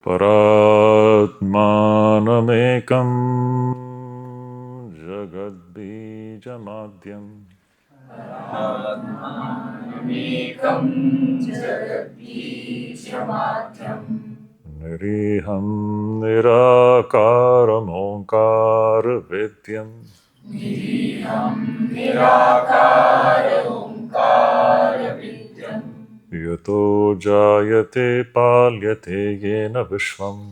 परात्मानमेकं जगद्बीजमाद्यम् निरीहं निराकारमोङ्कारवेद्यम् यतो जायते पाल्यते येन विश्वम्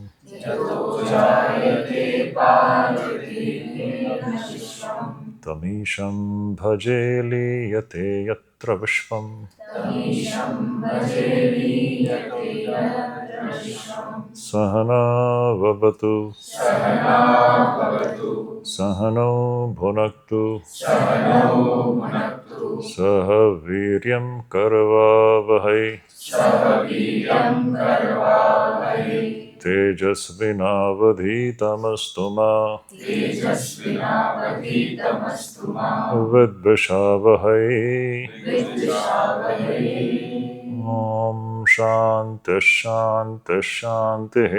तमीशं भजे लीयते यत्र विश्वम् सहना भवतु सहनौ भुनक्तु सह वीर्यं करवावहै तेजस्विनावधीतमस्तु मा विद्विषावहै। ॐ शान्ति शान्ति शान्तिः।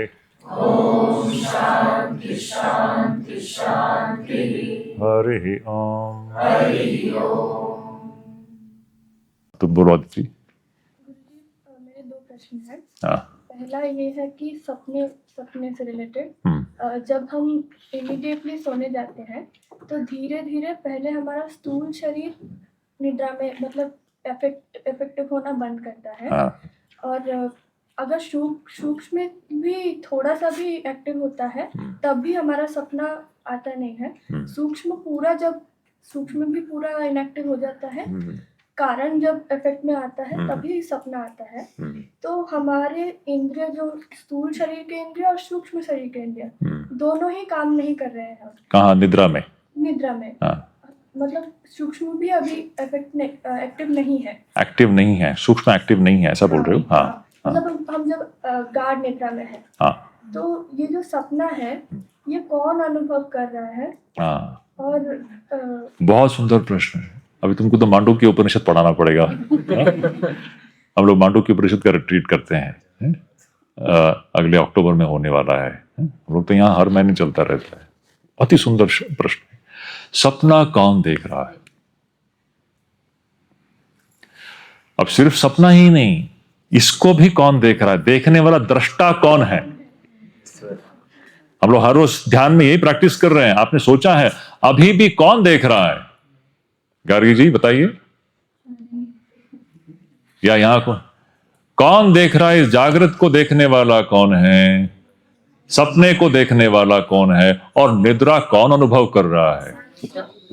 हरिः ॐ। तो बोलो जी। मेरे दो प्रश्न हैं। हाँ। पहला ये है कि सपने से रिलेटेड जब हम इमीडिएटली सोने जाते हैं तो धीरे धीरे पहले हमारा स्थूल शरीर निद्रा में मतलब इफेक्टिव होना बंद करता है। हाँ। और अगर सूक्ष्म में भी थोड़ा सा भी एक्टिव होता है तब भी हमारा सपना आता नहीं है। सूक्ष्म भी पूरा इनएक्टिव हो जाता है, कारण जब इफेक्ट में आता है तभी सपना आता है। तो हमारे इंद्रिय जो स्थूल शरीर के इंद्रिय और सूक्ष्म शरीर के इंद्रिय दोनों ही काम नहीं कर रहे हैं। कहाँ? निद्रा में। हाँ। मतलब सूक्ष्म भी अभी एक्टिव नहीं है। एक्टिव नहीं है, सूक्ष्म एक्टिव नहीं है, ऐसा बोल रहे हो? हाँ। मतलब हम जब गाढ़ निद्रा में है तो ये जो सपना है ये कौन अनुभव कर रहा है? और बहुत सुंदर प्रश्न है। अभी तुमको तो मांडुक्य उपनिषद पढ़ाना पड़ेगा। हम लोग मांडुक्य उपनिषद का रिट्रीट करते हैं, अगले अक्टूबर में होने वाला है। हम लोग तो यहाँ हर महीने चलता रहता है। बहुत ही सुंदर प्रश्न है। सपना कौन देख रहा है? अब सिर्फ सपना ही नहीं, इसको भी कौन देख रहा है? देखने वाला दृष्टा कौन है? हम लोग हर रोज ध्यान में यही प्रैक्टिस कर रहे हैं। आपने सोचा है अभी भी कौन देख रहा है? गार्गी जी बताइए, या यहां कौन देख रहा है? इस जागृत को देखने वाला कौन है? सपने को देखने वाला कौन है? और निद्रा कौन अनुभव कर रहा है?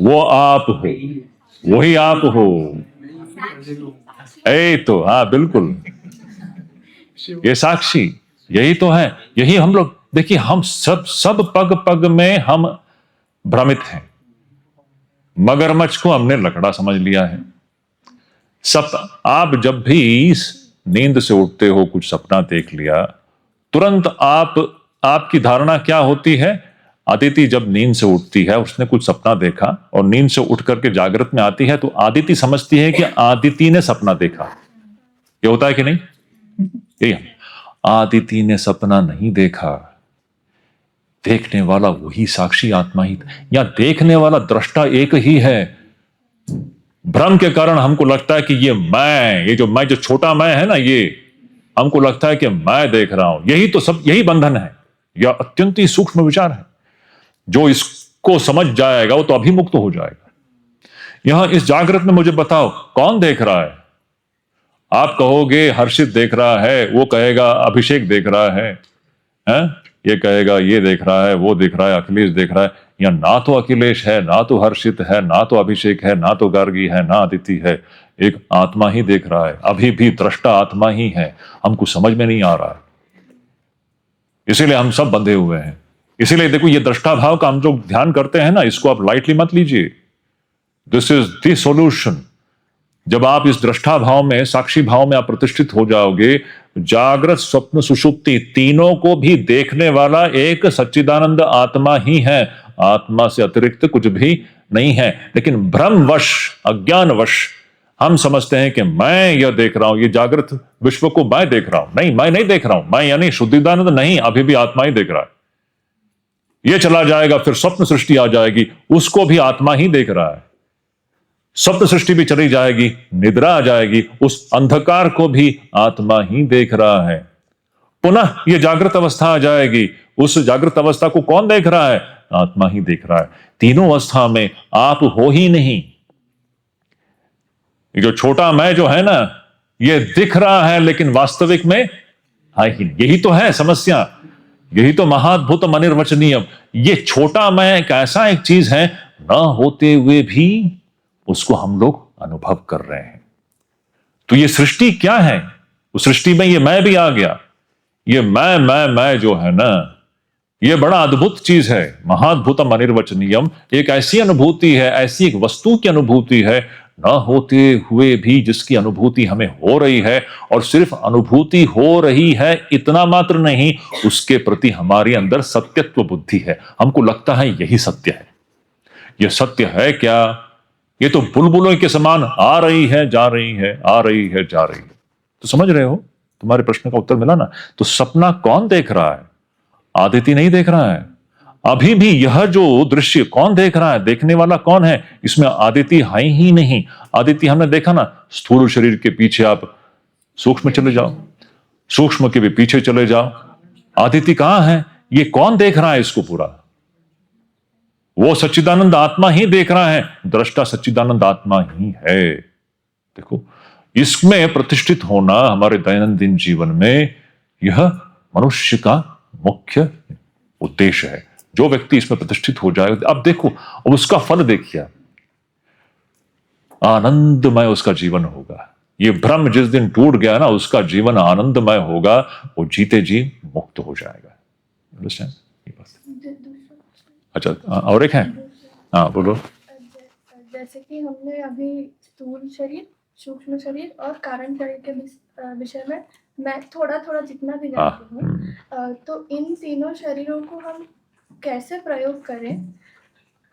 वो आप हो, वही आप हो। तो हाँ बिल्कुल, ये साक्षी यही तो है। यही हम लोग देखिए, हम सब पग पग में हम भ्रमित हैं। मगरमच्छ को हमने लकड़ा समझ लिया है। आप जब भी नींद से उठते हो, कुछ सपना देख लिया, तुरंत आपकी धारणा क्या होती है? आदिति जब नींद से उठती है, उसने कुछ सपना देखा और नींद से उठ करके जागृत में आती है, तो आदिति समझती है कि आदिति ने सपना देखा। ये होता है कि नहीं? यही, आदिति ने सपना नहीं देखा, देखने वाला वही साक्षी आत्मा ही। या देखने वाला दृष्टा एक ही है। भ्रम के कारण हमको लगता है कि ये जो छोटा मैं है ना, ये हमको लगता है कि मैं देख रहा हूं। यही बंधन है। यह अत्यंत ही सूक्ष्म विचार है। जो इसको समझ जाएगा वो तो अभिमुक्त हो जाएगा। यहां इस जागृत में मुझे बताओ कौन देख रहा है? आप कहोगे हर्षित देख रहा है, वो कहेगा अभिषेक देख रहा है, ये कहेगा ये देख रहा है, वो देख रहा है, अखिलेश देख रहा है। या ना तो अखिलेश है, ना तो हर्षित है, ना तो अभिषेक है, ना तो गार्गी है, ना अदिति है। एक आत्मा ही देख रहा है। अभी भी दृष्टा आत्मा ही है। हमको समझ में नहीं आ रहा है, इसीलिए हम सब बंधे हुए हैं। इसीलिए देखो, ये दृष्टा भाव का हम जो ध्यान करते हैं ना, इसको आप लाइटली मत लीजिए। This is the solution. जब आप इस दृष्टा भाव में, साक्षी भाव में आप प्रतिष्ठित हो जाओगे, जागृत स्वप्न सुषुप्ति तीनों को भी देखने वाला एक सच्चिदानंद आत्मा ही है। आत्मा से अतिरिक्त कुछ भी नहीं है। लेकिन भ्रमवश, अज्ञानवश हम समझते हैं कि मैं यह देख रहा हूं, ये जागृत विश्व को मैं देख रहा हूं। नहीं, मैं नहीं देख रहा हूं। मैं यानी शुद्धिदानंद नहीं, अभी भी आत्मा ही देख रहा है। ये चला जाएगा, फिर स्वप्न सृष्टि आ जाएगी, उसको भी आत्मा ही देख रहा है। स्वप्न सृष्टि भी चली जाएगी, निद्रा आ जाएगी, उस अंधकार को भी आत्मा ही देख रहा है। पुनः ये जागृत अवस्था आ जाएगी, उस जागृत अवस्था को कौन देख रहा है? आत्मा ही देख रहा है। तीनों अवस्था में आप हो ही नहीं। ये जो छोटा मैं जो है ना, ये दिख रहा है लेकिन वास्तविक में है ही नहीं। यही तो है समस्या, यही तो महाद्भुतम अनिर्वचनीयम। ये छोटा मैं एक ऐसा एक चीज है, ना होते हुए भी उसको हम लोग अनुभव कर रहे हैं। तो ये सृष्टि क्या है? उस सृष्टि में ये मैं भी आ गया। ये मैं जो है ना, ये बड़ा अद्भुत चीज है। महाद्भुतम अनिर्वचनीयम एक ऐसी अनुभूति है, ऐसी एक वस्तु की अनुभूति है, ना होते हुए भी जिसकी अनुभूति हमें हो रही है। और सिर्फ अनुभूति हो रही है इतना मात्र नहीं, उसके प्रति हमारे अंदर सत्यत्व बुद्धि है। हमको लगता है यही सत्य है। यह सत्य है क्या? ये तो बुलबुलों के समान आ रही है, जा रही है, आ रही है, जा रही है। तो समझ रहे हो? तुम्हारे प्रश्न का उत्तर मिला ना? तो सपना कौन देख रहा है? आदिति नहीं देख रहा है। अभी भी यह जो दृश्य कौन देख रहा है? देखने वाला कौन है? इसमें आदिति है ही नहीं। आदिति हमने देखा ना, स्थूल शरीर के पीछे आप सूक्ष्म चले जाओ, सूक्ष्म के भी पीछे चले जाओ, आदिति कहां है? ये कौन देख रहा है इसको पूरा? वो सच्चिदानंद आत्मा ही देख रहा है। दृष्टा सच्चिदानंद आत्मा ही है। देखो, इसमें प्रतिष्ठित होना हमारे दैनंदिन जीवन में यह मनुष्य का मुख्य उद्देश्य है। जो व्यक्ति इसमें प्रतिष्ठित हो जाए, अब देखो, अब उसका फल देखिए, आनंदमय उसका जीवन होगा। ये भ्रम जिस दिन टूट गया ना, उसका जीवन आनंदमय होगा, वो जीते जी मुक्त हो जाएगा। अंडरस्टैंड ये बात? अच्छा, और एक है, हाँ बोलो। जैसे कि हमने अभी स्थूल शरीर, सूक्ष्म शरीर और कारण शरीर के विषय में मैं थोड़ा थोड़ा जितना भी जानती हूँ, तो इन तीनों शरीरों को हम कैसे प्रयोग करें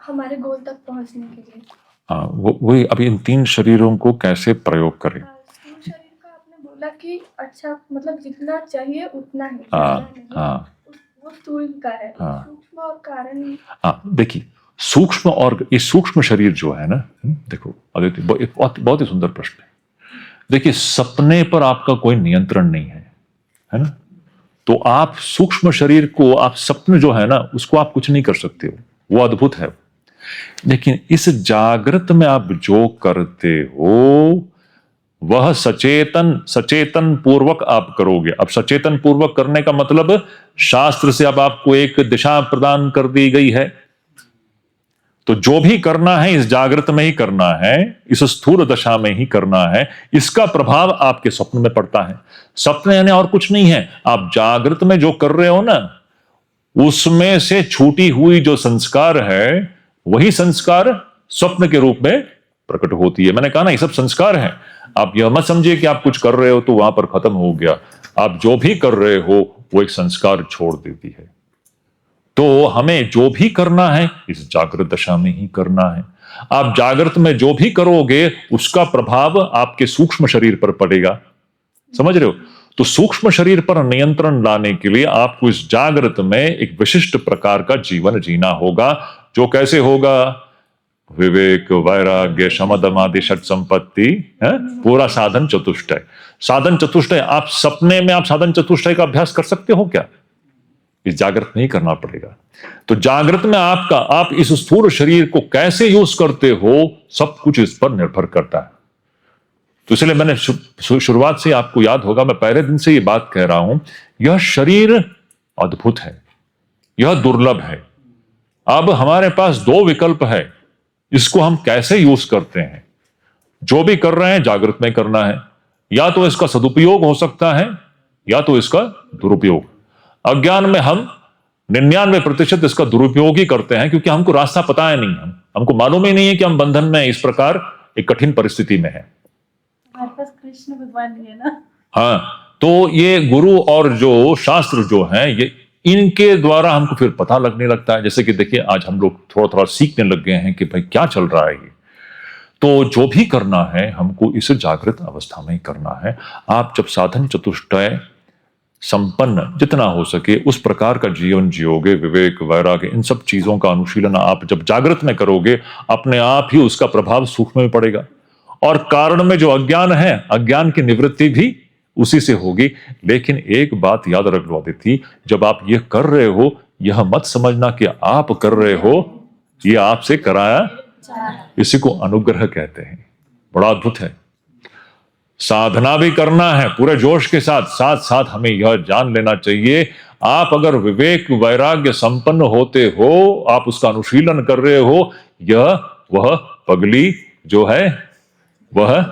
हमारे गोल तक पहुंचने के लिए? हाँ, वही अभी इन तीन शरीरों को कैसे प्रयोग करें? स्थूल शरीर का आपने बोला कि अच्छा, मतलब जितना चाहिए उतना ही, वो स्थूल का है। सूक्ष्म और कारण, देखिए, सूक्ष्म और ये सूक्ष्म शरीर जो है ना, देखो आदित्य, बहुत ही सुंदर प्रश्न है। देखिए, सपने पर आपका कोई नियंत्रण नहीं है ना? तो आप सूक्ष्म शरीर को, आप सपने जो है ना, उसको आप कुछ नहीं कर सकते हो, वो अद्भुत है। लेकिन इस जागृत में आप जो करते हो वह सचेतन पूर्वक आप करोगे। अब सचेतन पूर्वक करने का मतलब, शास्त्र से अब आपको एक दिशा प्रदान कर दी गई है, तो जो भी करना है इस जागृत में ही करना है, इस स्थूल दशा में ही करना है। इसका प्रभाव आपके स्वप्न में पड़ता है। स्वप्न यानी और कुछ नहीं है, आप जागृत में जो कर रहे हो ना, उसमें से छूटी हुई जो संस्कार है, वही संस्कार स्वप्न के रूप में प्रकट होती है। मैंने कहा ना, ये सब संस्कार है। आप यह मत समझिए कि आप कुछ कर रहे हो तो वहां पर खत्म हो गया। आप जो भी कर रहे हो वो एक संस्कार छोड़ देती है। तो हमें जो भी करना है इस जागृत दशा में ही करना है। आप जागृत में जो भी करोगे उसका प्रभाव आपके सूक्ष्म शरीर पर पड़ेगा। समझ रहे हो? तो सूक्ष्म शरीर पर नियंत्रण लाने के लिए आपको इस जागृत में एक विशिष्ट प्रकार का जीवन जीना होगा। जो कैसे होगा? विवेक, वैराग्य, शमदम आदि षट संपत्ति, पूरा साधन चतुष्टय। साधन चतुष्टय, आप सपने में आप साधन चतुष्टय का अभ्यास कर सकते हो क्या? इस जागृत में ही करना पड़ेगा। तो जागृत में आप इस स्थूल शरीर को कैसे यूज करते हो, सब कुछ इस पर निर्भर करता है। तो इसलिए मैंने शुरुआत से, आपको याद होगा, मैं पहले दिन से ये बात कह रहा हूं, यह शरीर अद्भुत है, यह दुर्लभ है। अब हमारे पास दो विकल्प है, इसको हम कैसे यूज करते हैं। जो भी कर रहे हैं जागृत में करना है। या तो इसका सदुपयोग हो सकता है या तो इसका दुरुपयोग। अज्ञान में हम 99% इसका दुरुपयोग ही करते हैं, क्योंकि हमको रास्ता पता है नहीं, हमको मालूम ही नहीं है कि हम बंधन में इस प्रकार एक कठिन परिस्थिति में है। हमारे पास कृष्ण भगवान भी है ना। हाँ, तो ये गुरु और जो शास्त्र जो हैं, ये इनके द्वारा हमको फिर पता लगने लगता है। जैसे कि देखिए, आज हम लोग थोड़ा थोड़ा सीखने लग गए हैं कि भाई क्या चल रहा है ये। तो जो भी करना है हमको इस जागृत अवस्था में ही करना है। आप जब साधन चतुष्टय संपन्न जितना हो सके उस प्रकार का जीवन जियोगे, विवेक वैराग्य इन सब चीजों का अनुशीलन आप जब जागृत में करोगे, अपने आप ही उसका प्रभाव सूक्ष्म में पड़ेगा। और कारण में जो अज्ञान है, अज्ञान की निवृत्ति भी उसी से होगी। लेकिन एक बात याद रख लो अदिति, जब आप ये कर रहे हो, यह मत समझना कि आप कर रहे हो, ये आपसे कराया, इसी को अनुग्रह कहते हैं। बड़ा अद्भुत है। साधना भी करना है पूरे जोश के साथ, साथ साथ हमें यह जान लेना चाहिए, आप अगर विवेक वैराग्य संपन्न होते हो, आप उसका अनुशीलन कर रहे हो, यह वह पगली जो है वह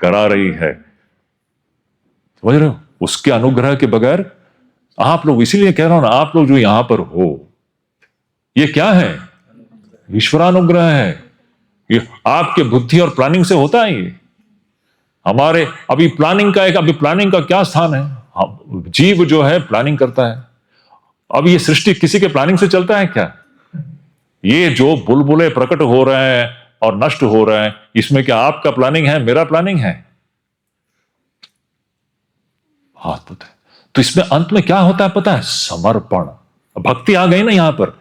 करा रही है। समझ रहे हो? उसके अनुग्रह के बगैर आप लोग, इसीलिए कह रहा हूं ना, आप लोग जो यहां पर हो, ये क्या है? ईश्वरानुग्रह है। ये आपके बुद्धि और प्लानिंग से होता है। ये हमारे अभी प्लानिंग का क्या स्थान है? जीव जो है प्लानिंग करता है। अब ये सृष्टि किसी के प्लानिंग से चलता है क्या? ये जो बुलबुले प्रकट हो रहे हैं और नष्ट हो रहे हैं, इसमें क्या आपका प्लानिंग है, मेरा प्लानिंग है? अद्भुत है। तो इसमें अंत में क्या होता है पता है? समर्पण। भक्ति आ गई ना यहां पर।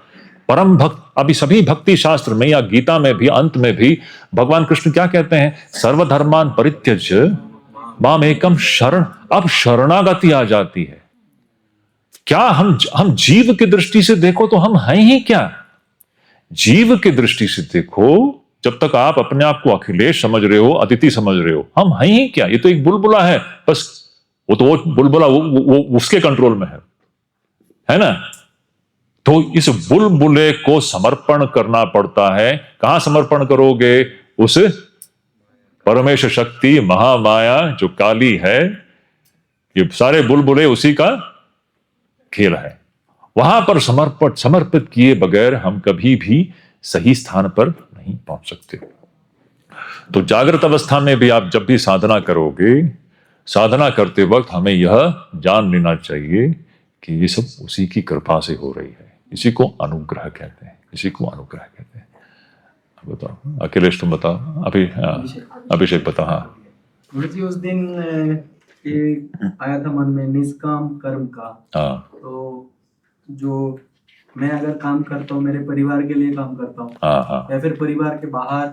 परम भक्त, अभी सभी भक्ति शास्त्र में या गीता में भी अंत में भी भगवान कृष्ण क्या कहते हैं? सर्वधर्मान परित्यज्य माम एकम शरण। अब शरणागति आ जाती है। क्या हम जीव की दृष्टि से देखो तो हम हैं ही क्या? जीव की दृष्टि से देखो, जब तक आप अपने आप को अखिलेश समझ रहे हो, अदिति समझ रहे हो, हम हैं ही क्या? ये तो एक बुलबुला है बस। वो तो वो बुलबुला वो उसके कंट्रोल में है ना? तो इस बुलबुले को समर्पण करना पड़ता है। कहां समर्पण करोगे? उस परमेश शक्ति महामाया जो काली है, ये सारे बुलबुले उसी का खेल है। वहां पर समर्पित किए बगैर हम कभी भी सही स्थान पर नहीं पहुंच सकते। तो जागृत अवस्था में भी आप जब भी साधना करोगे, साधना करते वक्त हमें यह जान लेना चाहिए कि ये सब उसी की कृपा से हो रही है। इसी को अनुग्रह कहते हैं। इसी को अनुग्रह कहते हैं। बताओ अखिलेश, तुम बताओ। अभिषेक बताओ। हाँ गुरुजी, उस दिन आया था मन में निष्काम कर्म का। हाँ। तो जो मैं अगर काम करता हूँ, मेरे परिवार के लिए काम करता हूँ, हाँ हाँ या फिर परिवार के बाहर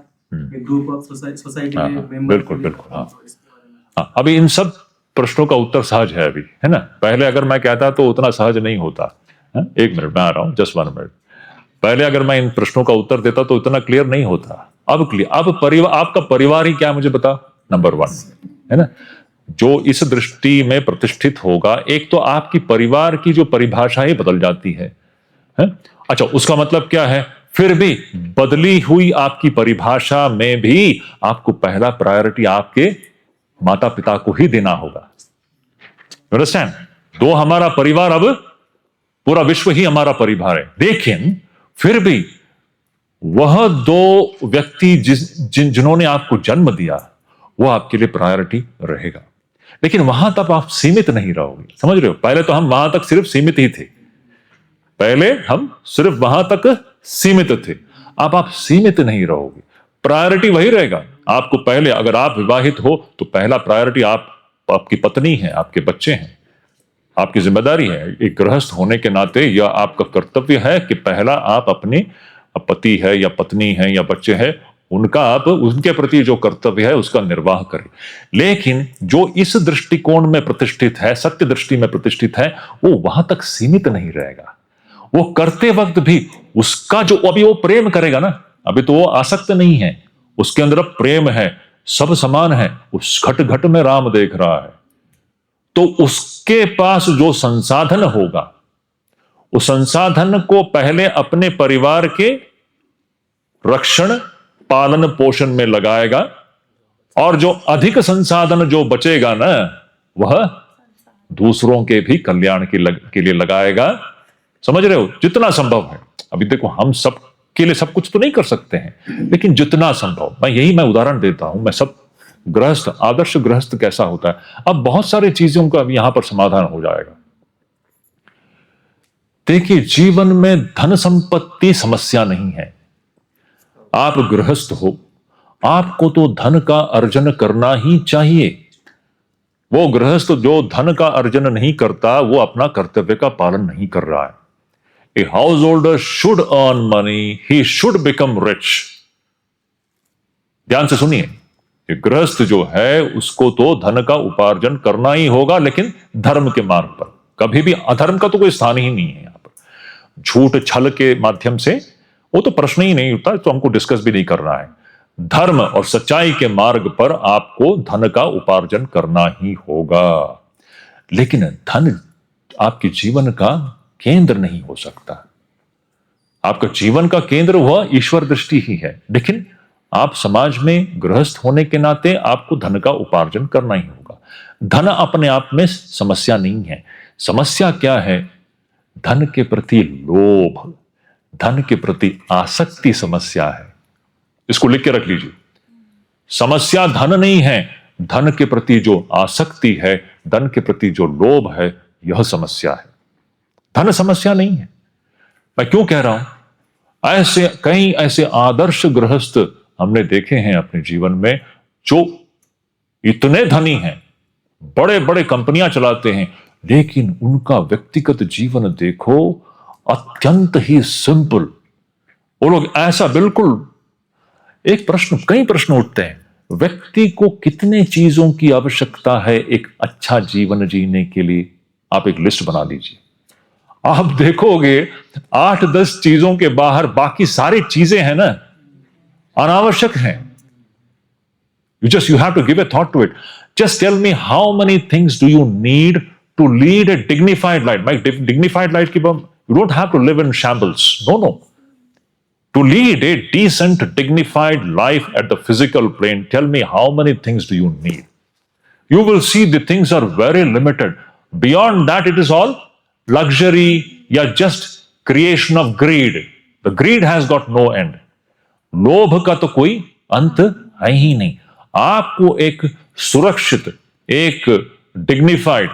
एक ग्रुप ऑफ सोसाइटी के मेंबर, बिल्कुल बिल्कुल। हाँ, अभी इन सब प्रश्नों का उत्तर सहज है अभी, है ना? पहले अगर मैं कहता तो उतना सहज नहीं होता। एक मिनट, मैं आ रहा हूं, जस्ट 1 मिनट। पहले अगर मैं इन प्रश्नों का उत्तर देता तो इतना क्लियर नहीं होता। अब क्लियर। अब परिवार, आपका परिवार ही क्या मुझे बता, नंबर 1 है ना? जो इस दृष्टि में प्रतिष्ठित होगा, एक तो आपकी परिवार की जो परिभाषा ही बदल जाती है। अच्छा, उसका मतलब क्या है? फिर भी बदली हुई आपकी परिभाषा में भी आपको पहला प्रायोरिटी आपके माता पिता को ही देना होगा। अंडरस्टैंड? तो हमारा परिवार, अब पूरा विश्व ही हमारा परिवार है, लेकिन फिर भी वह 2 व्यक्ति जिन्होंने आपको जन्म दिया, वो आपके लिए प्रायोरिटी रहेगा। लेकिन वहां तक आप सीमित नहीं रहोगे। समझ रहे हो? पहले तो हम वहां तक सिर्फ सीमित ही थे। पहले हम सिर्फ वहां तक सीमित थे। अब आप सीमित नहीं रहोगे। प्रायोरिटी वही रहेगा। आपको पहले, अगर आप विवाहित हो तो पहला प्रायोरिटी आपकी पत्नी है, आपके बच्चे हैं, आपकी जिम्मेदारी है। एक गृहस्थ होने के नाते यह आपका कर्तव्य है कि पहला आप अपने पति है या पत्नी है या बच्चे हैं, उनका आप, उनके प्रति जो कर्तव्य है उसका निर्वाह करें। लेकिन जो इस दृष्टिकोण में प्रतिष्ठित है, सत्य दृष्टि में प्रतिष्ठित है, वो वहां तक सीमित नहीं रहेगा। वो करते वक्त भी उसका जो, अभी वो प्रेम करेगा ना, अभी तो वो आसक्त नहीं है, उसके अंदर प्रेम है, सब समान है, उस घट घट में राम देख रहा है। तो उसके पास जो संसाधन होगा, उस संसाधन को पहले अपने परिवार के रक्षण पालन पोषण में लगाएगा, और जो अधिक संसाधन जो बचेगा ना, वह दूसरों के भी कल्याण के लिए लगाएगा। समझ रहे हो? जितना संभव है। अभी देखो, हम सब के लिए सब कुछ तो नहीं कर सकते हैं, लेकिन जितना संभव, मैं उदाहरण देता हूं। मैं सब गृहस्थ, आदर्श गृहस्थ कैसा होता है, अब बहुत सारी चीजों का यहां पर समाधान हो जाएगा। देखिए, जीवन में धन संपत्ति समस्या नहीं है। आप गृहस्थ हो, आपको तो धन का अर्जन करना ही चाहिए। वो गृहस्थ जो धन का अर्जन नहीं करता वो अपना कर्तव्य का पालन नहीं कर रहा है। A house holder should earn money, he should become rich. ध्यान से सुनिए, एक गृहस्थ जो है उसको तो धन का उपार्जन करना ही होगा, लेकिन धर्म के मार्ग पर। कभी भी अधर्म का तो कोई स्थान ही नहीं है यहां पर। झूठ छल के माध्यम से वो तो प्रश्न ही नहीं उठता, तो हमको डिस्कस भी नहीं करना है। धर्म और सच्चाई के मार्ग पर आपको धन का उपार्जन करना ही होगा, लेकिन धन आपके जीवन का केंद्र नहीं हो सकता। आपका जीवन का केंद्र वह ईश्वर दृष्टि ही है, लेकिन आप समाज में गृहस्थ होने के नाते आपको धन का उपार्जन करना ही होगा। धन अपने आप में समस्या नहीं है। समस्या क्या है? धन के प्रति लोभ, धन के प्रति आसक्ति समस्या है। इसको लिख के रख लीजिए। समस्या धन नहीं है, धन के प्रति जो आसक्ति है, धन के प्रति जो लोभ है, यह समस्या है। धन समस्या नहीं है। मैं क्यों कह रहा हूं? कई ऐसे आदर्श गृहस्थ हमने देखे हैं अपने जीवन में जो इतने धनी हैं, बड़े बड़े कंपनियां चलाते हैं, लेकिन उनका व्यक्तिगत जीवन देखो अत्यंत ही सिंपल। वो लोग ऐसा बिल्कुल, एक प्रश्न, कई प्रश्न उठते हैं, व्यक्ति को कितने चीजों की आवश्यकता है एक अच्छा जीवन जीने के लिए? आप एक लिस्ट बना लीजिए। आप देखोगे 8-10 चीजों के बाहर बाकी सारी चीजें हैं ना, अनावश्यक हैं। you have to give a thought to it. Just tell me how many things do you need to lead a dignified life? My dignified life की बात, you don't have to live in shambles. No. To lead a decent, dignified life at the physical plane, tell me how many things do you need? You will see the things are very limited. Beyond that, it is all luxury, या just creation of greed. The greed has got no end. लोभ का तो कोई अंत है ही नहीं। आपको एक सुरक्षित, एक डिग्निफाइड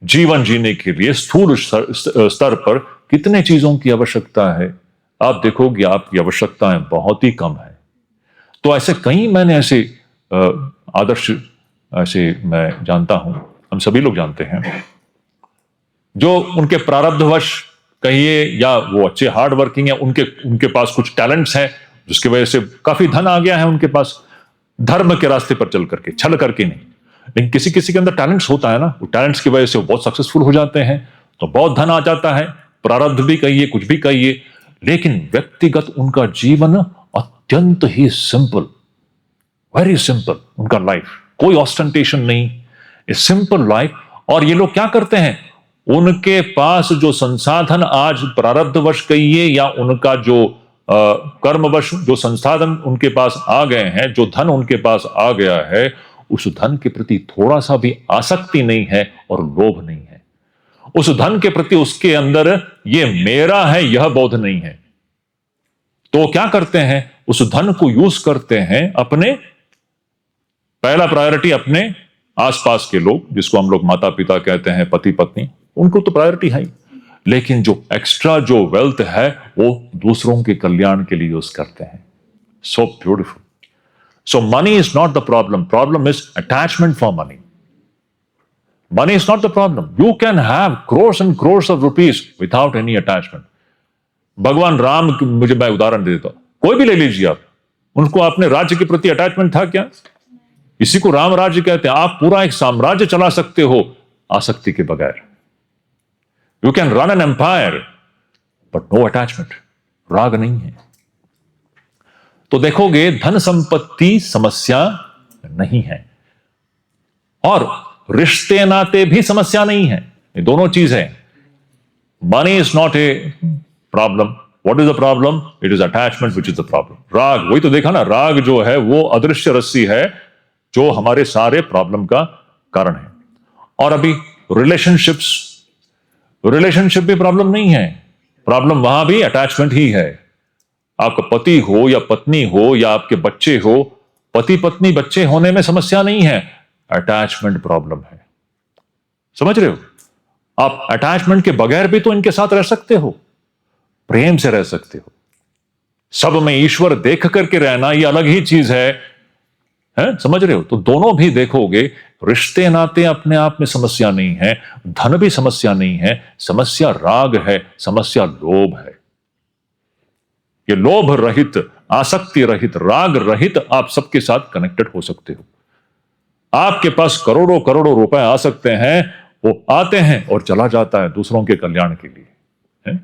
जीवन जीने के लिए स्थूल स्तर पर कितने चीजों की आवश्यकता है? आप देखोगे आपकी आवश्यकताएं बहुत ही कम है। तो ऐसे कई मैंने ऐसे आदर्श ऐसे मैं जानता हूं, हम सभी लोग जानते हैं, जो उनके प्रारब्धवश कहिए या वो अच्छे हार्ड वर्किंग है, उनके पास कुछ टैलेंट्स हैं जिसकी वजह से काफी धन आ गया है उनके पास, धर्म के रास्ते पर चल करके, छल करके नहीं। लेकिन किसी किसी के अंदर टैलेंट्स होता है ना, वो टैलेंट्स की वजह से वो बहुत सक्सेसफुल हो जाते हैं, तो बहुत धन आ जाता है, प्रारब्ध भी कहिए, कुछ भी कहिए, लेकिन व्यक्तिगत उनका जीवन अत्यंत ही सिंपल, वेरी सिंपल उनका लाइफ, कोई ऑस्टेंटेशन नहीं, ए सिंपल लाइफ। और ये लोग क्या करते हैं? उनके पास जो संसाधन आज प्रारब्धवश कहिए या उनका जो कर्मवश जो संसाधन उनके पास आ गए हैं, जो धन उनके पास आ गया है, उस धन के प्रति थोड़ा सा भी आसक्ति नहीं है और लोभ नहीं है। उस धन के प्रति उसके अंदर ये मेरा है यह बोध नहीं है। तो क्या करते हैं? उस धन को यूज करते हैं अपने, पहला प्रायोरिटी अपने आसपास के लोग, जिसको हम लोग माता पिता कहते हैं, पति पत्नी, उनको तो प्रायोरिटी है ही, लेकिन जो एक्स्ट्रा जो वेल्थ है वो दूसरों के कल्याण के लिए यूज करते हैं। So beautiful. So money is not the problem is attachment for money. Money is not the problem. You can have crores and crores of rupees without any attachment. भगवान राम की मुझे मैं उदाहरण दे देता हूं, कोई भी ले लीजिए आप, उनको अपने राज्य के प्रति अटैचमेंट था क्या? इसी को राम राज्य कहते हैं। आप पूरा एक साम्राज्य चला सकते हो आसक्ति के बगैर। You can run an empire but no attachment, राग नहीं है। तो देखोगे धन संपत्ति समस्या नहीं है और रिश्ते नाते भी समस्या नहीं है, ये दोनों चीज है। Money is not a problem. What is the problem? It is attachment which is the problem. राग, वही तो देखा ना, राग जो है वो अदृश्य रस्सी है जो हमारे सारे प्रॉब्लम का कारण है। और अभी रिलेशनशिप भी प्रॉब्लम नहीं है, प्रॉब्लम वहां भी अटैचमेंट ही है। आपका पति हो या पत्नी हो या आपके बच्चे हो, पति पत्नी बच्चे होने में समस्या नहीं है, अटैचमेंट प्रॉब्लम है। समझ रहे हो? आप अटैचमेंट के बगैर भी तो इनके साथ रह सकते हो, प्रेम से रह सकते हो, सब में ईश्वर देख करके रहना ये अलग ही चीज है, समझ रहे हो? तो दोनों भी देखोगे, रिश्ते नाते अपने आप में समस्या नहीं है, धन भी समस्या नहीं है, समस्या राग है, समस्या लोभ है। ये लोभ रहित, आसक्ति रहित, राग रहित आप सबके साथ कनेक्टेड हो सकते हो। आपके पास करोड़ों करोड़ों रुपए आ सकते हैं, वो आते हैं और चला जाता है दूसरों के कल्याण के लिए, है?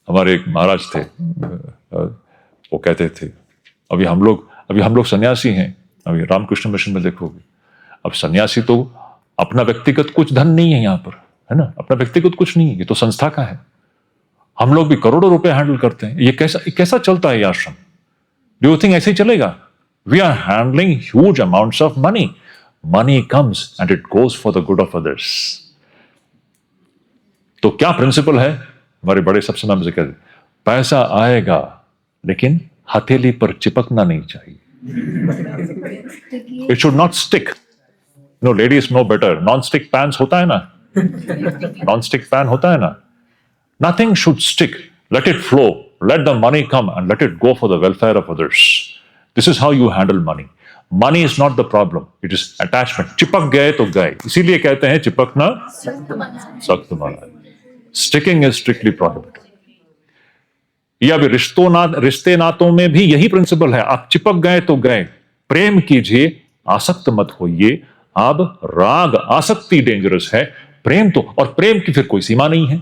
हमारे एक महाराज थे, वो कहते थे, अभी हम लोग सन्यासी हैं, अभी रामकृष्ण मिशन में देखोगे, अब सन्यासी तो अपना व्यक्तिगत कुछ धन नहीं है यहाँ पर, है ना, अपना व्यक्तिगत कुछ नहीं है, ये तो संस्था का है। हम लोग भी करोड़ों रुपए हैंडल करते हैं, ये कैसा चलता है ये आश्रम? डू यू थिंक ऐसे ही चलेगा? We are handling huge amounts of money, money comes and it goes for the good of others. तो क्या प्रिंसिपल है? हमारे बड़े सब समय में कहते, पैसा आएगा लेकिन हथेली पर चिपकना नहीं चाहिए। It should not stick. No, ladies no better, non stick pans होता है ना, नॉन स्टिक पैन होता है ना, nothing should stick, let it flow, let the money come and let it go for the welfare of others. This is how you handle money. Money is not the problem, it is attachment. चिपक गए तो गए, इसीलिए कहते हैं चिपकना सख्त मना। Sticking is strictly prohibited. या भी रिश्ते नातों में भी यही प्रिंसिपल है, आप चिपक गए तो गए, प्रेम कीजिए, आसक्त मत होइए। अब राग, आसक्ति डेंजरस है, प्रेम तो, और प्रेम की फिर कोई सीमा नहीं है,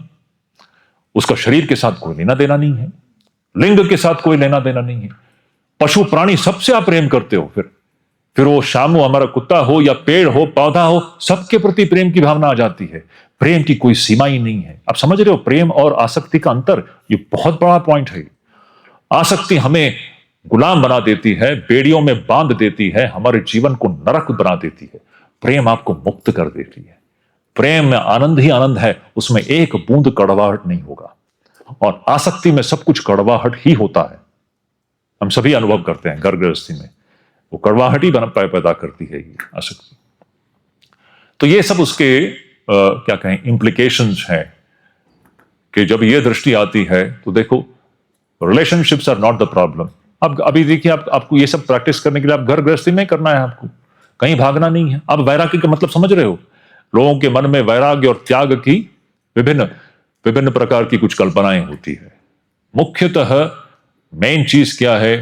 उसका शरीर के साथ कोई लेना देना नहीं है, लिंग के साथ कोई लेना देना नहीं है। पशु प्राणी सबसे आप प्रेम करते हो, फिर वो शामू हमारा कुत्ता हो या पेड़ हो, पौधा हो, सबके प्रति प्रेम की भावना आ जाती है। प्रेम की कोई सीमा ही नहीं है। आप समझ रहे हो प्रेम और आसक्ति का अंतर? ये बहुत बड़ा पॉइंट है। आसक्ति हमें गुलाम बना देती है, बेड़ियों में बांध देती है, हमारे जीवन को नरक बना देती है। प्रेम आपको मुक्त कर देती है। प्रेम में आनंद ही आनंद है, उसमें एक बूंद कड़वाहट नहीं होगा। और आसक्ति में सब कुछ कड़वाहट ही होता है, हम सभी अनुभव करते हैं। घर गृहस्थी में वो कड़वाहट ही पैदा करती है ये आसक्ति। तो ये सब उसके क्या कहें इंप्लीकेशंस हैं कि जब ये दृष्टि आती है तो देखो, relationships are not the problem. अब अभी देखिए, आपको ये सब प्रैक्टिस करने के लिए आप घर गृहस्थी में करना है, आपको कहीं भागना नहीं है। अब वैराग्य का मतलब समझ रहे हो? लोगों के मन में वैराग्य और त्याग की विभिन्न प्रकार की कुछ कल्पनाएं होती है। मुख्यतः मेन चीज क्या है?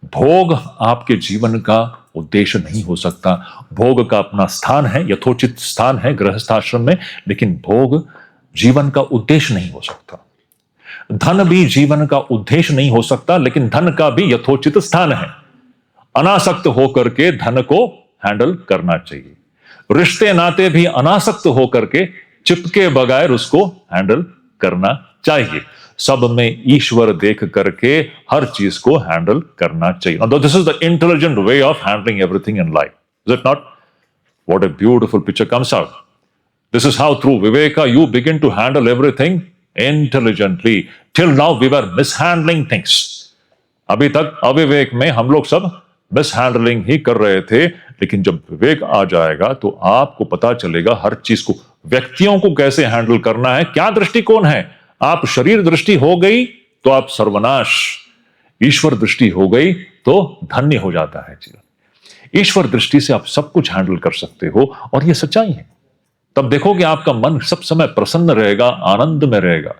भोग आपके जीवन का उद्देश्य नहीं हो सकता। भोग का अपना स्थान है, यथोचित स्थान है गृहस्थाश्रम में, लेकिन भोग जीवन का उद्देश्य नहीं हो सकता। धन भी जीवन का उद्देश्य नहीं हो सकता, लेकिन धन का भी यथोचित स्थान है। अनासक्त होकर के धन को हैंडल करना चाहिए। रिश्ते नाते भी अनासक्त होकर के चिपके बगैर उसको हैंडल करना चाहिए। सब में ईश्वर देख करके हर चीज को हैंडल करना चाहिए। Now, this is the intelligent way of handling everything in life. Is it not? What a beautiful picture comes out. This is how through Viveka you begin to handle everything intelligently. Till now we were mishandling things. अभी तक अविवेक में हम लोग सब mishandling ही कर रहे थे, लेकिन जब विवेक आ जाएगा तो आपको पता चलेगा हर चीज को, व्यक्तियों को कैसे हैंडल करना है, क्या दृष्टिकोण है। आप शरीर दृष्टि हो गई तो आप सर्वनाश, ईश्वर दृष्टि हो गई तो धन्य हो जाता है जीवन। ईश्वर दृष्टि से आप सब कुछ हैंडल कर सकते हो, और यह सच्चाई है। तब देखोगे आपका मन सब समय प्रसन्न रहेगा, आनंद में रहेगा।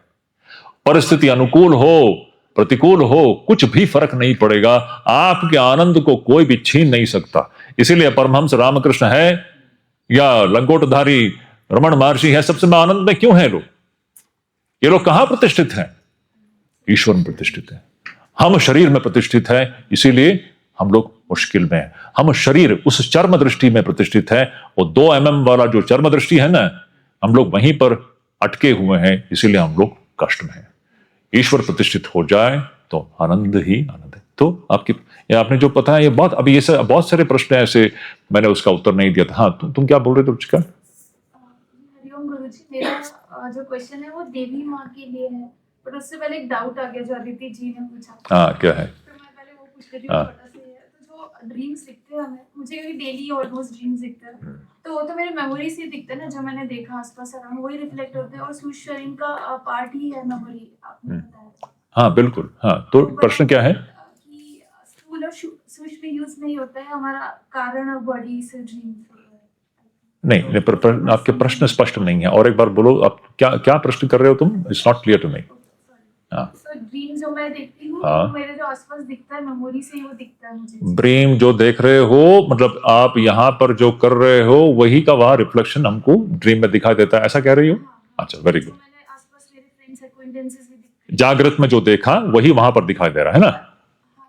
परिस्थिति अनुकूल हो प्रतिकूल हो, कुछ भी फर्क नहीं पड़ेगा, आपके आनंद को कोई भी छीन नहीं सकता। इसीलिए परमहंस रामकृष्ण है या लंगोटधारी रमण महर्षि है, सबसे में आनंद में क्यों है लोग? ये लोग कहां प्रतिष्ठित हैं? ईश्वर में प्रतिष्ठित है। हम शरीर में प्रतिष्ठित है, इसीलिए हम लोग मुश्किल में हैं। हम शरीर उस चर्म दृष्टि में प्रतिष्ठित है, वो 2 mm वाला जो चर्म दृष्टि है ना, हम लोग वहीं पर अटके हुए हैं, इसीलिए हम लोग कष्ट में हैं। ईश्वर प्रतिष्ठित हो जाए तो आनंद ही आनंद है। तो आपने जो पता है, ये अभी ये बहुत सारे प्रश्न ऐसे, मैंने उसका उत्तर नहीं दिया था। हाँ, तुम क्या बोल रहे थे रुचिका? हरिओम गुरुजी, मेरा जो क्वेश्चन है वो देवी माँ के लिए है, पर उससे पहले एक डाउट आ गया जो अदिति जी ने पूछा। हाँ, क्या है? तो मैं पहले वो पूछ रही हूँ, छोटा सा है। तो जो ड्रीम्स दिखते हैं हमें, मुझे डेली ऑलमोस्ट ड्रीम्स दिखते हैं, तो वो तो मेरे मेमोरी से दिखते हैं ना, जो मैंने देखा आसपास अराउंड वही रिफ्लेक्ट होते हैं, और सूक्ष्म शरीर का पार्ट ही है मेमोरी, आपने बताया। हाँ बिल्कुल, हाँ तो प्रश्न क्या है? कि स्थूल और सूक्ष्म यूज नहीं होता है हमारा कारण और बॉडी से ड्रीम नहीं, आपके प्रश्न स्पष्ट नहीं है, और एक बार बोलो आप क्या क्या प्रश्न कर रहे हो तुम? It's not clear to me. हाँ। सो ड्रीम जो मैं देखती हूँ हाँ। वो मेरे जो आसपास दिखता है मेमोरी से ही वो दिखता है मुझे। ड्रीम जो देख रहे हो मतलब आप यहाँ पर जो कर रहे हो वही का वहाँ रिफ्लेक्शन हमको ड्रीम में दिखाई देता है, ऐसा कह रही हो? अच्छा, वेरी गुड। मैंने आसपास मेरे फ्रेंड्स एक्वेंटेंसेस भी दिखते जागृत में जो देखा वही वहां पर दिखाई दे रहा है ना? हैं,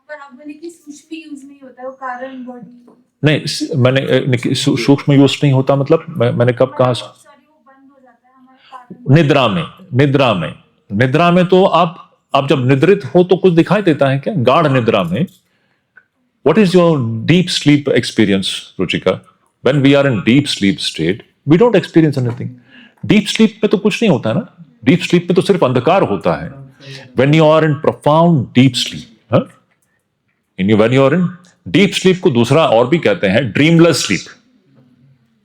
पर आप बोले कि सूक्ष्म यूज नहीं होता है वो कारण बॉडी नहीं, मैंने सूक्ष्म यूज नहीं होता मतलब मैंने कब कहा? सॉरी वो बंद हो जाता है हमारे कारण। निद्रा में तो आप जब निद्रित हो तो कुछ दिखाई देता है क्या? गाढ़ निद्रा में what is your deep sleep experience Ruchika? When we are in deep sleep state we don't experience anything. Deep sleep में तो कुछ नहीं होता ना, डीप स्लीप में तो सिर्फ अंधकार होता है। When you are in profound deep sleep, when you are in deep sleep को दूसरा और भी कहते हैं ड्रीमलेस स्लीप।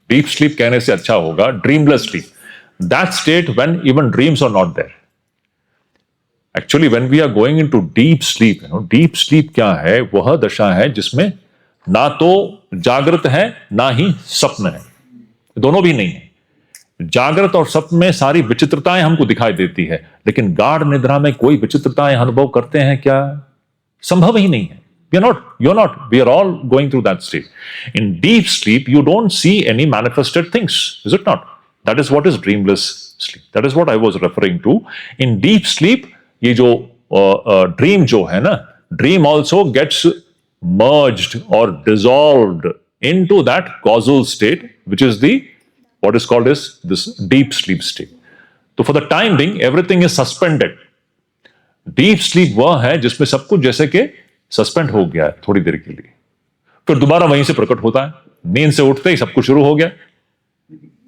डीप स्लीप कहने से अच्छा होगा dreamless sleep, that state when even dreams are not there. Actually when we are going into deep sleep, deep sleep क्या है? वह दशा है जिसमें ना तो जागृत है ना ही स्वप्न है, दोनों भी नहीं है। जागृत और स्वप्न में सारी विचित्रताएं हमको दिखाई देती है, लेकिन गाढ़ निद्रा में कोई विचित्रताएं अनुभव करते हैं क्या? संभव ही नहीं है। You're not. We are all going through that state. In deep sleep, you don't see any manifested things, is it not? That is what is dreamless sleep. That is what I was referring to. In deep sleep, ये जो dream जो है ना, dream also gets merged or dissolved into that causal state, which is what is called as this deep sleep state. तो for the time being, everything is suspended. Deep sleep वह है जिसमें सब कुछ जैसे कि सस्पेंड हो गया है थोड़ी देर के लिए, फिर दोबारा वहीं से प्रकट होता है। नींद से उठते ही सब कुछ शुरू हो गया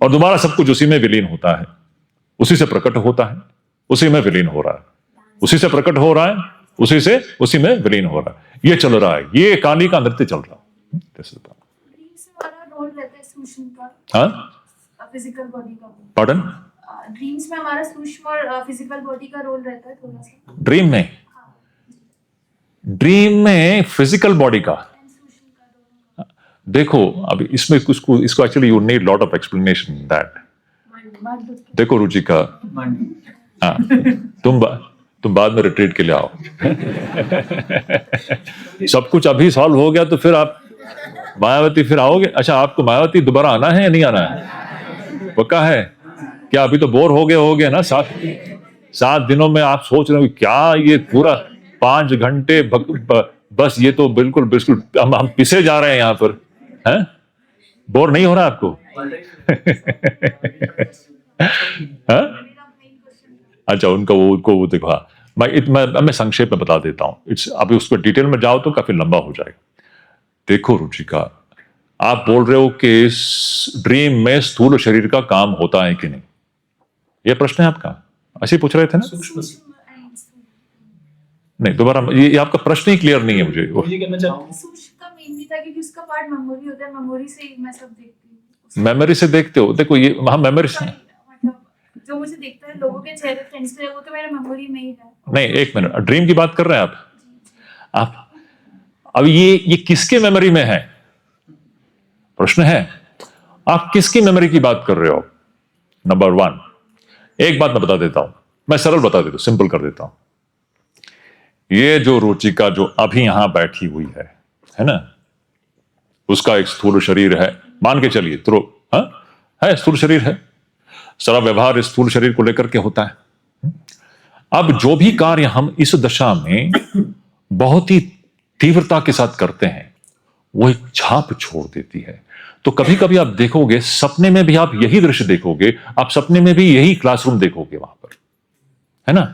और दोबारा सब कुछ उसी में विलीन होता है, उसी से प्रकट होता है, उसी में विलीन हो रहा है, उसी से प्रकट हो रहा है, उसी में विलीन हो रहा है। ये चल रहा है, ये काली का नृत्य चल रहा है। ड्रीम्स में हमारा रोल रहता है सूक्ष्म का, हाँ, फिजिकल बॉडी का। पार्डन? ड्रीम्स में हमारा सूक्ष्म और फिजिकल बॉडी का रोल रहता है थोड़ा सा। ड्रीम में फिजिकल बॉडी का देखो, अभी इसमें इसको actually you need lot of explanation that. देखो रुचिका, हाँ, तुम बाद में रिट्रीट के लिए आओ। सब कुछ अभी सॉल्व हो गया तो फिर आप मायावती फिर आओगे? अच्छा, आपको मायावती दोबारा आना है या नहीं आना है? पक्का है क्या? अभी तो बोर हो गए ना 7 दिनों में। आप सोच रहे हो क्या ये पूरा 5 घंटे बस ये तो बिल्कुल हम पिसे जा रहे हैं यहाँ पर, हैं? बोर नहीं हो रहा आपको? अच्छा, उनको वो देखो। हाँ, मैं संक्षेप में बता देता हूँ, अभी उसको डिटेल में जाओ तो काफी लंबा हो जाएगा। देखो रुचिका, आप बोल रहे हो कि ड्रीम में स्थूल शरीर का काम होता है कि नहीं, ये प्रश्न है आपका? ऐसे पूछ रहे थे ना? नहीं, दोबारा ये आपका प्रश्न ही क्लियर नहीं है मुझे। सूक्ष्म का मेनली था क्योंकि उसका पार्ट मेमोरी होता है, मेमोरी से मैं सब देखती हूँ। मेमोरी से देखते हो? देखो ये हम मेमोरी से मतलब जो मुझे देखता है लोगों के चेहरे, फ्रेंड्स के, वो तो मेरे मेमोरी में ही है। नहीं, एक मिनट, ड्रीम की बात कर रहे हैं आप? अब ये किसके मेमोरी में है? प्रश्न है आप किसकी मेमोरी की बात कर रहे हो? नंबर 1, एक बात मैं बता देता हूं, मैं सरल बता देता हूं, सिंपल कर देता हूं। ये जो रुचिका जो अभी यहां बैठी हुई है ना, उसका एक स्थूल शरीर है, मान के चलिए तो है स्थूल शरीर है, सारा व्यवहार इस स्थूल शरीर को लेकर के होता है। अब जो भी कार्य हम इस दशा में बहुत ही तीव्रता के साथ करते हैं वो एक छाप छोड़ देती है। तो कभी कभी आप देखोगे, सपने में भी आप यही दृश्य देखोगे, आप सपने में भी यही क्लासरूम देखोगे वहां पर, है ना?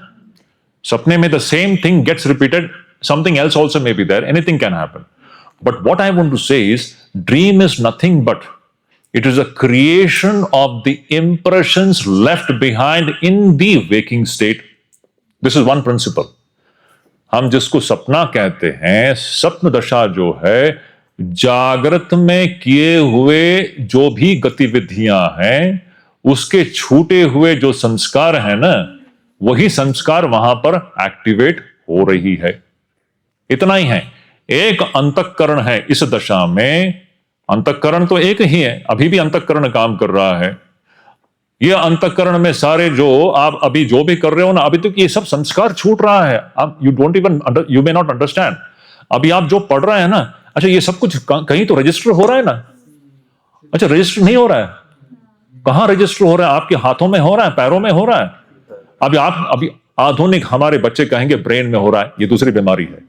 सपने में the same thing gets repeated, something else also may be there, anything can happen. But what I want to say is dream is nothing but it is a creation of the impressions left behind in the waking state. This is one principle. हम जिसको सपना कहते हैं, स्वप्न दशा जो है, जागृत में किए हुए जो भी गतिविधियां हैं उसके छूटे हुए जो संस्कार हैं ना, वही संस्कार वहां पर एक्टिवेट हो रही है। इतना ही है। एक अंतःकरण है इस दशा में, अंतःकरण तो एक ही है, अभी भी अंतःकरण काम कर रहा है। ये अंतःकरण में सारे जो आप अभी जो भी कर रहे हो ना, अभी तक ये सब संस्कार छूट रहा है। आप यू मे नॉट अंडरस्टैंड। अभी आप जो पढ़ रहे हैं ना, अच्छा ये सब कुछ कहीं तो रजिस्टर हो रहा है ना? अच्छा रजिस्टर नहीं हो रहा है, कहां रजिस्टर हो रहा है? आपके हाथों में हो रहा है, पैरों में हो रहा है। अभी आधुनिक हमारे बच्चे कहेंगे ब्रेन में हो रहा है। ये दूसरी बीमारी है।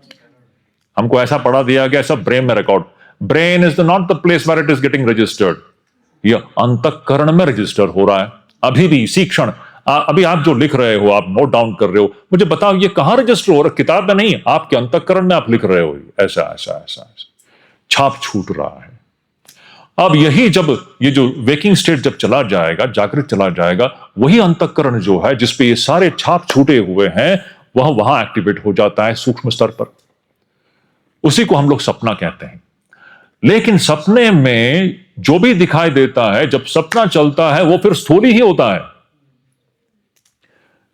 हमको ऐसा पढ़ा दिया गया सब ब्रेन में record. Brain is not the place where it is getting registered. ये अंतःकरण में रजिस्टर हो रहा है अभी भी इसी क्षण। अभी आप जो लिख रहे हो, आप नोट डाउन कर रहे हो, मुझे बताओ ये कहां रजिस्टर हो रहा है? किताब में नहीं, आपके अंतःकरण में आप लिख रहे हो। ऐसा ऐसा ऐसा ऐसा छाप छूट रहा है। अब यही जब ये जो वेकिंग स्टेट जब चला जाएगा, जागृत चला जाएगा, वही अंतःकरण जो है जिसपे ये सारे छाप छूटे हुए हैं, वह वहां एक्टिवेट हो जाता है सूक्ष्म स्तर पर। उसी को हम लोग सपना कहते हैं। लेकिन सपने में जो भी दिखाई देता है, जब सपना चलता है वो फिर स्थूल ही होता है।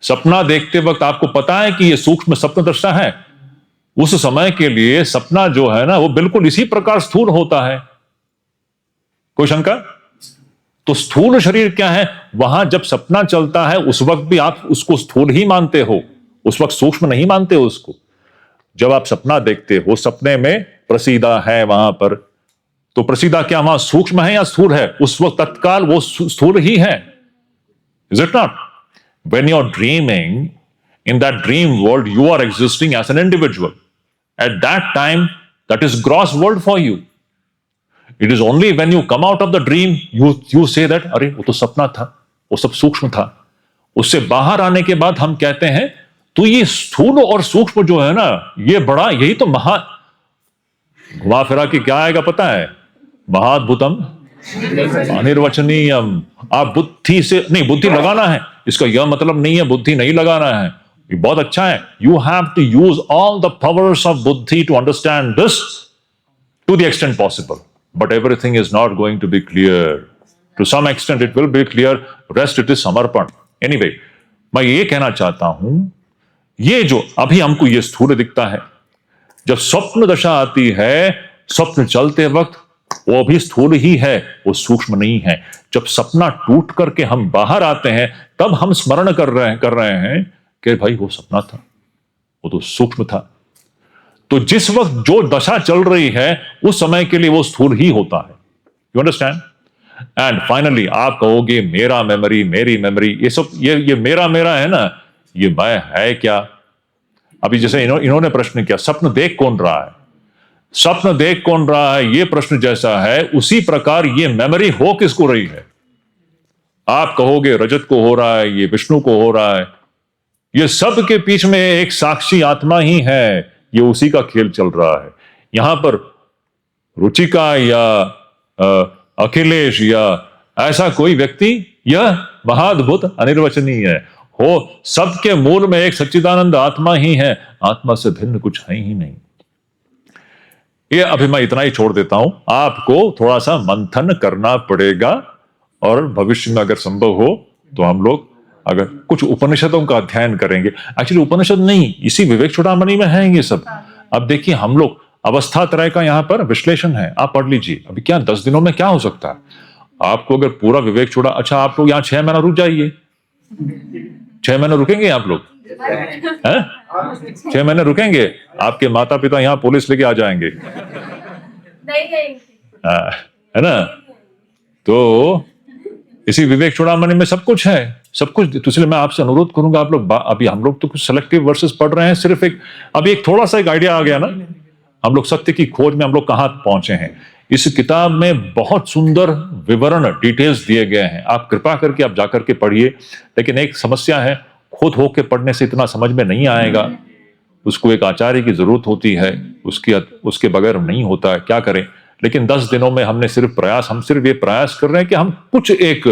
सपना देखते वक्त आपको पता है कि ये सूक्ष्म स्वप्न दशा है। उस समय के लिए सपना जो है ना, वो बिल्कुल इसी प्रकार स्थूल होता है। कोई शंका? तो स्थूल शरीर क्या है? वहां जब सपना चलता है उस वक्त भी आप उसको स्थूल ही मानते हो, उस वक्त सूक्ष्म नहीं मानते हो उसको। जब आप सपना देखते हो, सपने में प्रसीदा है वहां पर, तो प्रसीदा क्या वहां सूक्ष्म है या स्थूल है? उस वक्त तत्काल वो स्थूल ही है। Is it not? When you're dreaming, in that dream world, you are existing as an individual. At that time, that is gross world for you. It is only when you come out of the dream, you say that, अरे वो तो सपना था, वो सब सूक्ष्म था। उससे बाहर आने के बाद हम कहते हैं, तो ये स्थूल और सूक्ष्म जो है ना, ये बड़ा, यही तो घुमा फिरा के क्या आएगा पता है? महाद्भुतम अनिर्वचनीयम। आप बुद्धि से नहीं, बुद्धि लगाना है, इसका यह मतलब नहीं है बुद्धि नहीं लगाना है। ये बहुत अच्छा है। You have to use all the powers of buddhi to understand this to the extent possible, but everything is not going to be clear. To some extent it will be clear, rest it is samarpan. Anyway, मैं ये कहना चाहता हूं, ये जो अभी हमको ये स्थूल दिखता है, जब स्वप्न दशा आती है, स्वप्न चलते वक्त वो भी स्थूल ही है, वो सूक्ष्म नहीं है। जब सपना टूट करके हम बाहर आते हैं, तब हम स्मरण कर रहे हैं कि भाई वो सपना था, वो तो सूक्ष्म था। तो जिस वक्त जो दशा चल रही है, उस समय के लिए वो स्थूल ही होता है। You understand? एंड फाइनली आप कहोगे मेरा मेमोरी, मेरी मेमोरी, ये सब ये मेरा है ना, ये मैं है क्या? अभी जैसे इन्होंने प्रश्न किया, स्वप्न देख कौन रहा है? स्वप्न देख कौन रहा है, यह प्रश्न जैसा है, उसी प्रकार ये मेमोरी हो किसको रही है? आप कहोगे रजत को हो रहा है, ये विष्णु को हो रहा है। ये सब के बीच में एक साक्षी आत्मा ही है, ये उसी का खेल चल रहा है। यहां पर रुचिका या अखिलेश या ऐसा कोई व्यक्ति, यह महाद्भुत अनिर्वचनीय है हो, सबके मूल में एक सच्चिदानंद आत्मा ही है। आत्मा से भिन्न कुछ है ही नहीं। ये अभी मैं इतना ही छोड़ देता हूं। आपको थोड़ा सा मंथन करना पड़ेगा, और भविष्य में अगर संभव हो तो हम लोग अगर कुछ उपनिषदों का अध्ययन करेंगे। एक्चुअली उपनिषद नहीं, इसी विवेक चूड़ामणि में है ये सब। अब देखिए, हम लोग अवस्था त्रय का यहां पर विश्लेषण है, आप पढ़ लीजिए। अभी क्या 10 दिनों में क्या हो सकता है? आपको अगर पूरा विवेक चूड़ा, अच्छा आप लोग यहां 6 महीना रुक जाइए। 6 महीने रुकेंगे आप लोग? 6 महीने रुकेंगे? आपके माता पिता यहाँ पुलिस लेके आ जाएंगे, है ना? तो इसी विवेक चूड़ामणि में सब कुछ है, सब कुछ। तो इसलिए मैं आपसे अनुरोध करूंगा, आप लोग अभी हम लोग तो कुछ सिलेक्टिव वर्सेस पढ़ रहे हैं, सिर्फ अभी एक थोड़ा सा एक आइडिया आ गया ना, हम लोग सत्य की खोज में हम लोग कहां पहुंचे हैं। इस किताब में बहुत सुंदर विवरण, डिटेल्स दिए गए हैं। आप कृपा करके आप जाकर के पढ़िए। लेकिन एक समस्या है, खुद होके पढ़ने से इतना समझ में नहीं आएगा, उसको एक आचार्य की जरूरत होती है, उसके बगैर नहीं होता है। क्या करें? लेकिन 10 दिनों में हम सिर्फ ये प्रयास कर रहे हैं कि हम कुछ एक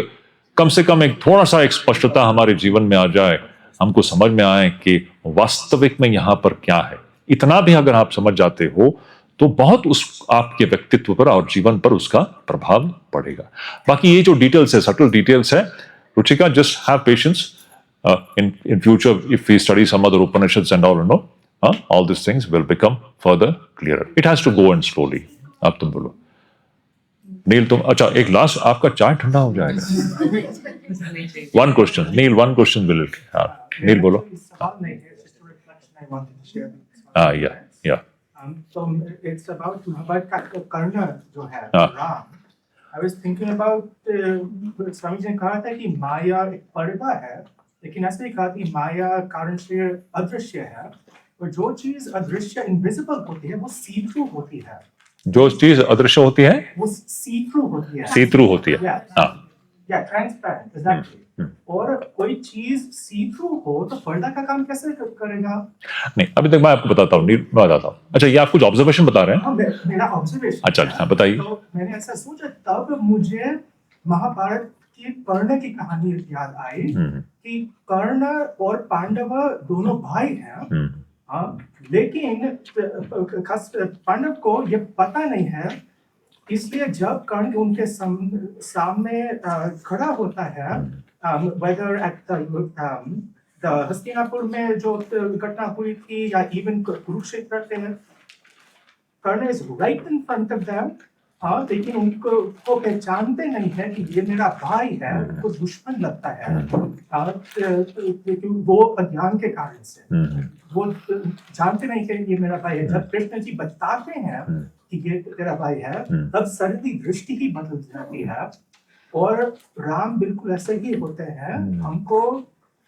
कम से कम एक थोड़ा सा एक स्पष्टता हमारे जीवन में आ जाए, हमको समझ में आए कि वास्तविक में यहां पर क्या है। इतना भी अगर आप समझ जाते हो तो बहुत आपके व्यक्तित्व पर और जीवन पर उसका प्रभाव पड़ेगा। बाकी ये जो डिटेल्स है, सटल डिटेल्स है, Ruchika, just have patience in future if we study some other Upanishads and all, all these things will become further clearer. It has to go on slowly. अब तुम बोलो नील, तुम अच्छा एक लास्ट, आपका चाय ठंडा हो जाएगा. One question, nil, one question will. हाँ नील बोलो. सवाल नहीं है, just a reflection I wanted to share. Yeah. So it's about Mahabharata Karna जो है, हाँ. Ram. I was thinking about Swami ji ने कहा था कि माया एक पर्दा है, लेकिन ऐसे ही कहा कि माया कारण से अदृश्य है, और जो चीज अदृश्य इनविजिबल होती है वो सी थ्रू होती है. जो चीज अदृश्य होती है वो सी थ्रू होती है. सी थ्रू होती है. हाँ. Transparent, exactly. और कोई चीज सी थ्रू हो तो पर्दा का काम कैसे करेगा? नहीं, अभी तक मैं आपको बताता हूँ, नील मैं बताता हूँ. अच्छा, ये आप कुछ ऑब्जर्वेशन बता रहे हैं? हाँ, मेरा ऑब्जर्वेशन. अच्छा, हाँ बताइए. तो मैंने ऐसा सोचा, तब मुझे महाभारत की कर्ण की कहानी याद आई कि कर्ण और पांडव दोनों भाई हैं. हाँ, लेकिन पांडव को ये पता नहीं है, इसलिए जब कर्ण उनके सामने खड़ा होता है, whether at the हस्तिनापुर में जो घटना हुई थी या इवन कुरुक्षेत्र में, Karna is right in front of them. हाँ, लेकिन उनको पहचानते नहीं है कि ये मेरा भाई है, उनको दुश्मन लगता है. वो अज्ञान के कारण से वो जानते नहीं कि ये मेरा भाई है. जब कृष्ण जी बताते हैं कि ये तेरा भाई है, तब सरली दृष्टि ही बदल जाती है. और राम बिल्कुल ऐसे ही होते हैं. हमको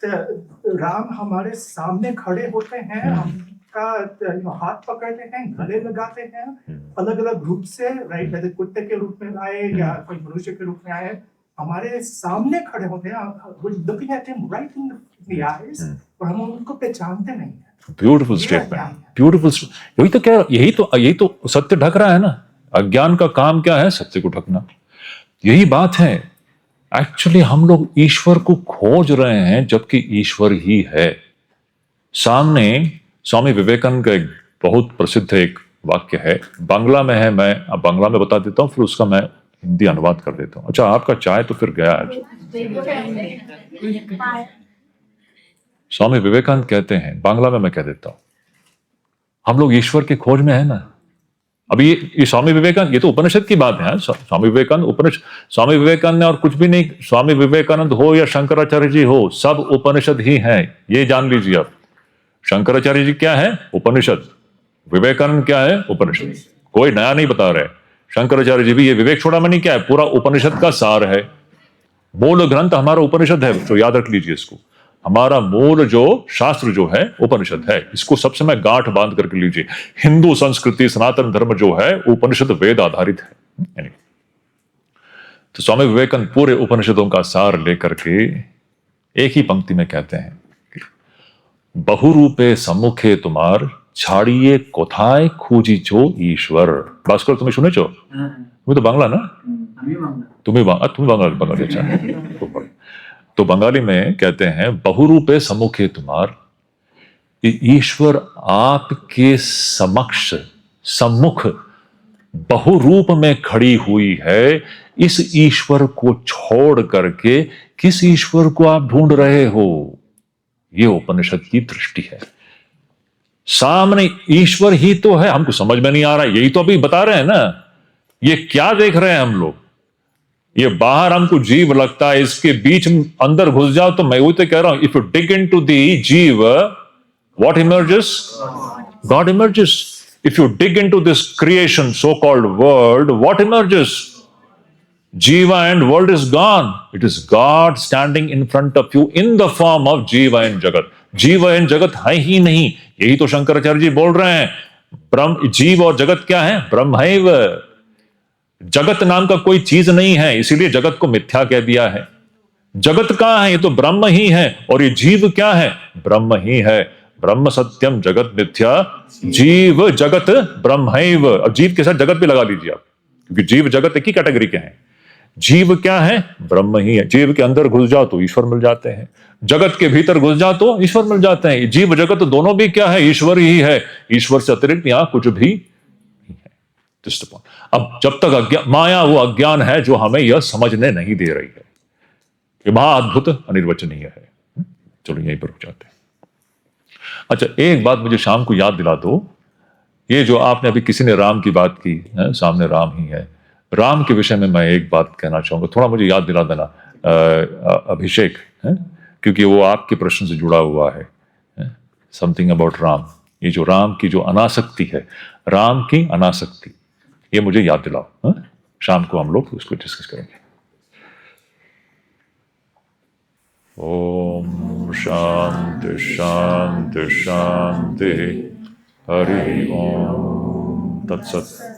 राम हमारे सामने खड़े होते हैं, हमका हाथ पकड़ते हैं, गले लगाते हैं, अलग अलग रूप से, राइट, जैसे कुत्ते के रूप में आए या कोई मनुष्य के रूप में आए, हमारे सामने खड़े होते हैं. Looking at him right in the eyes, और हम उनको पहचानते नहीं हैं. Beautiful statement, beautiful. यही तो सत्य ढक रहा है ना. अज्ञान का काम क्या है? सत्य को ढकना. यही बात है. एक्चुअली हम लोग ईश्वर को खोज रहे हैं, जबकि ईश्वर ही है सामने. स्वामी विवेकानंद का एक बहुत प्रसिद्ध एक वाक्य है, बांग्ला में है, मैं अब बांग्ला में बता देता हूँ, फिर उसका मैं हिंदी अनुवाद कर देता हूँ. अच्छा, आपका चाय तो फिर गया आज. स्वामी विवेकानंद कहते हैं, बांग्ला में मैं कह देता हूं, हम लोग ईश्वर की खोज में है ना. अभी ये स्वामी विवेकानंद, ये तो उपनिषद की बात है. स्वामी विवेकानंद ने और कुछ भी नहीं. स्वामी विवेकानंद हो या शंकराचार्य जी हो, सब उपनिषद ही हैं. ये जान लीजिए आप. शंकराचार्य जी क्या है? उपनिषद. विवेकानंद क्या है? उपनिषद. कोई नया नहीं बता रहे. शंकराचार्य जी भी ये विवेक चूड़ामणि क्या है? पूरा उपनिषद का सार है. मूल ग्रंथ हमारा उपनिषद है, तो याद रख लीजिए इसको. हमारा मूल जो शास्त्र जो है उपनिषद है. इसको सबसे मैं गांठ बांध करके लीजिए. हिंदू संस्कृति, सनातन धर्म जो है, उपनिषद वेद आधारित है. तो स्वामी विवेकानंद पूरे उपनिषदों का सार लेकर के एक ही पंक्ति में कहते हैं, बहुरूपे सम्मुखे तुम्हार छाड़िए कोथाय खोजी जो ईश्वर. भास्कर, तुम्हें सुने छो? तुम्हें तो बांग्ला ना? तुम्हें बंगाली. अच्छा, तो बंगाली में कहते हैं, बहुरूपे सम्मुखे तुम्हार, ईश्वर आपके समक्ष, सम्मुख, बहुरूप में खड़ी हुई है. इस ईश्वर को छोड़ करके किस ईश्वर को आप ढूंढ रहे हो? ये उपनिषद की दृष्टि है. सामने ईश्वर ही तो है, हमको समझ में नहीं आ रहा. यही तो अभी बता रहे हैं ना. ये क्या देख रहे हैं हम लोग? ये बाहर हमको जीव लगता है, इसके बीच अंदर घुस जाओ तो मैं वही तो कह रहा हूं, if you dig into the jiva, what emerges? God emerges. If you dig into this creation, so called world, what emerges? Jiva and world is gone. It is God standing in front of you in the form of Jiva and Jagat. जीव and जगत है ही नहीं. यही तो शंकराचार्य जी बोल रहे हैं. ब्रह्म, जीव और जगत क्या है? ब्रह्मैव. जगत नाम का कोई चीज नहीं है, इसीलिए जगत को मिथ्या कह दिया है. जगत कहां है? ये तो ब्रह्म ही है. और ये जीव क्या है? ब्रह्म ही है. ब्रह्म सत्यम जगत मिथ्या, जीव जगत ब्रह्मैव. अब जीव के साथ जगत भी लगा लीजिए आप, क्योंकि जीव जगत एक ही कैटेगरी के हैं. जीव क्या है? ब्रह्म ही है. जीव के अंदर घुस जाओ तो ईश्वर मिल जाते हैं, जगत के भीतर घुस जाओ तो ईश्वर मिल जाते हैं. जीव जगत दोनों भी क्या है? ईश्वर ही है. ईश्वर से अतिरिक्त यहां कुछ भी नहीं है. अब जब तक माया वो अज्ञान है जो हमें यह समझने नहीं दे रही है. ये महाअद्भुत अनिर्वचनीय है. चलो यहीं पर रुक जाते हैं. अच्छा, एक बात मुझे शाम को याद दिला दो, ये जो आपने अभी किसी ने राम की बात की है, सामने राम ही है, राम के विषय में मैं एक बात कहना चाहूंगा, थोड़ा मुझे याद दिला देना अभिषेक, है, क्योंकि वो आपके प्रश्न से जुड़ा हुआ है, समथिंग अबाउट राम, ये जो राम की जो अनासक्ति है, राम की अनासक्ति, ये मुझे याद दिलाओ, है? शाम को हम लोग उसको डिस्कस करेंगे। ओम शांति शांति शांति, हरि ओम तत्सत।